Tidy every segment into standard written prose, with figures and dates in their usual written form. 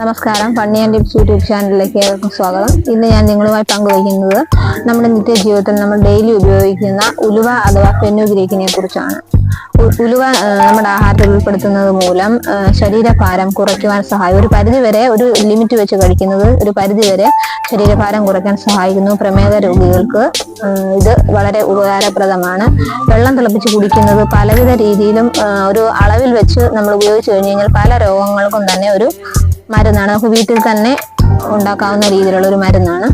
നമസ്കാരം, funny and tips YouTube ചാനലിലേക്ക് ഏവർക്കും സ്വാഗതം. ഇന്ന് ഞാൻ നിങ്ങളുമായി പങ്കുവയ്ക്കുന്നത് നമ്മുടെ നിത്യജീവിതത്തിൽ നമ്മൾ ഡെയിലി ഉപയോഗിക്കുന്ന ഉലുവ അഥവാ ഫെനുഗ്രീക്കിനെ കുറിച്ചാണ്. ഉലുവ നമ്മുടെ ആഹാരത്തിൽ ഉൾപ്പെടുത്തുന്നത് മൂലം ശരീരഭാരം കുറയ്ക്കുവാൻ സഹായിക്കും. ഒരു പരിധിവരെ, ഒരു ലിമിറ്റ് വെച്ച് കഴിക്കുന്നത് ഒരു പരിധിവരെ ശരീരഭാരം കുറയ്ക്കാൻ സഹായിക്കുന്നു. പ്രമേഹ രോഗികൾക്ക് ഇത് വളരെ ഉപകാരപ്രദമാണ്. വെള്ളം തിളപ്പിച്ച് കുടിക്കുന്നത് പലവിധ രീതിയിലും ഒരു അളവിൽ വെച്ച് നമ്മൾ ഉപയോഗിച്ചു കഴിഞ്ഞു കഴിഞ്ഞാൽ പല രോഗങ്ങൾക്കും തന്നെ ഒരു മരുന്നാണ്. നമുക്ക് വീട്ടിൽ തന്നെ ഉണ്ടാക്കാവുന്ന രീതിയിലുള്ള ഒരു മരുന്നാണ്.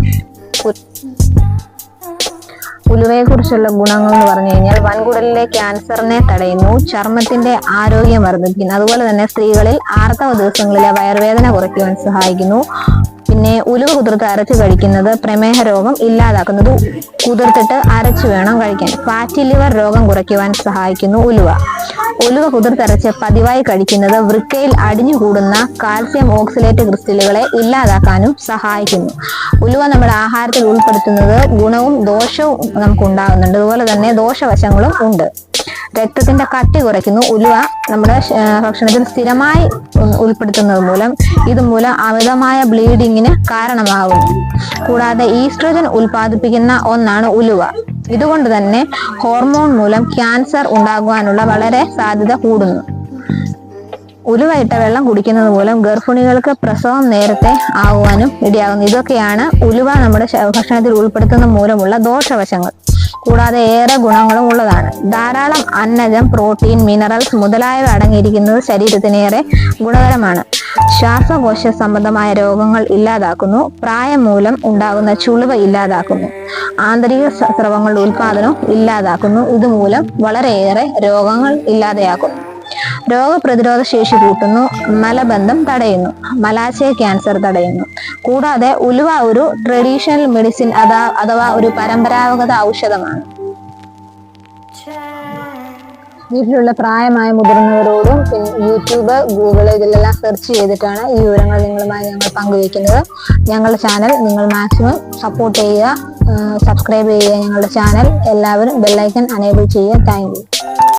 ഉലുവയെ കുറിച്ചുള്ള ഗുണങ്ങൾ എന്ന് പറഞ്ഞു കഴിഞ്ഞാൽ വൻകുടലിലെ ക്യാൻസറിനെ തടയുന്നു, ചർമ്മത്തിന്റെ ആരോഗ്യം വർദ്ധിപ്പിക്കുന്നു, അതുപോലെ തന്നെ സ്ത്രീകളിൽ ആർത്തവ ദിവസങ്ങളിലെ വയറുവേദന കുറയ്ക്കുവാൻ സഹായിക്കുന്നു. പിന്നെ ഉലുവ കുതിർത്ത് അരച്ച് കഴിക്കുന്നത് പ്രമേഹ രോഗം ഇല്ലാതാക്കുന്നത്. കുതിർത്തിട്ട് അരച്ച് വേണം കഴിക്കാൻ. ഫാറ്റി ലിവർ രോഗം കുറയ്ക്കുവാൻ സഹായിക്കുന്നു ഉലുവ കുതിർത്തരച്ച് പതിവായി കഴിക്കുന്നത് വൃക്കയിൽ അടിഞ്ഞുകൂടുന്ന കാൽസ്യം ഓക്സലേറ്റ് ക്രിസ്റ്റലുകളെ ഇല്ലാതാക്കാനും സഹായിക്കുന്നു. ഉലുവ നമ്മുടെ ആഹാരത്തിൽ ഉൾപ്പെടുത്തുന്നത് ഗുണവും ദോഷവും നമുക്ക് ഉണ്ടാകുന്നുണ്ട്. അതുപോലെ തന്നെ ദോഷവശങ്ങളും ഉണ്ട്. രക്തത്തിന്റെ കട്ടി കുറയ്ക്കുന്നു. ഉലുവ നമ്മുടെ ഭക്ഷണത്തിൽ സ്ഥിരമായി ഉൾപ്പെടുത്തുന്നത് മൂലം ഇതുമൂലം അമിതമായ ബ്ലീഡിങ്ങിന് കാരണമാകുന്നു. കൂടാതെ ഈസ്ട്രോജൻ ഉൽപ്പാദിപ്പിക്കുന്ന ഒന്നാണ് ഉലുവ. ഇതുകൊണ്ട് തന്നെ ഹോർമോൺ മൂലം ക്യാൻസർ ഉണ്ടാകുവാനുള്ള വളരെ സാധ്യത കൂടുന്നു. ഉലുവ ഇട്ട വെള്ളം കുടിക്കുന്നത് മൂലം ഗർഭിണികൾക്ക് പ്രസവം നേരത്തെ ആകുവാനും ഇടയാകുന്നു. ഇതൊക്കെയാണ് ഉലുവ നമ്മുടെ ഭക്ഷണത്തിൽ ഉൾപ്പെടുത്തുന്ന മൂലമുള്ള ദോഷവശങ്ങൾ. കൂടാതെ ഏറെ ഗുണങ്ങളും ഉള്ളതാണ്. ധാരാളം അന്നജം, പ്രോട്ടീൻ, മിനറൽസ് മുതലായവ അടങ്ങിയിരിക്കുന്നത് ശരീരത്തിനേറെ ഗുണകരമാണ്. ശ്വാസകോശ സംബന്ധമായ രോഗങ്ങൾ ഇല്ലാതാക്കുന്നു. പ്രായം മൂലം ഉണ്ടാകുന്ന ചുളിവ ഇല്ലാതാക്കുന്നു. ആന്തരിക സ്രവങ്ങളുടെ ഉൽപാദനം ഇല്ലാതാക്കുന്നു. ഇതുമൂലം വളരെയേറെ രോഗങ്ങൾ ഇല്ലാതെയാക്കുന്നു. രോഗപ്രതിരോധ ശേഷി കൂട്ടുന്നു. മലബന്ധം തടയുന്നു. മലാശയ ക്യാൻസർ തടയുന്നു. കൂടാതെ ഉലുവ ഒരു ട്രഡീഷണൽ മെഡിസിൻ അഥവാ ഒരു പരമ്പരാഗത ഔഷധമാണ്. വീട്ടിലുള്ള പ്രായമായ മുതിർന്നവരോടും യൂട്യൂബ്, ഗൂഗിൾ ഇതിലെല്ലാം സെർച്ച് ചെയ്തിട്ടാണ് ഈ വിവരങ്ങൾ നിങ്ങളുമായി ഞങ്ങൾ പങ്കുവയ്ക്കുന്നത്. ഞങ്ങളുടെ ചാനൽ നിങ്ങൾ മാക്സിമം സപ്പോർട്ട് ചെയ്യുക, സബ്സ്ക്രൈബ് ചെയ്യുക. ഞങ്ങളുടെ ചാനൽ എല്ലാവരും ബെല്ലൈക്കൺ അനേബിൾ ചെയ്യുക. Thank you.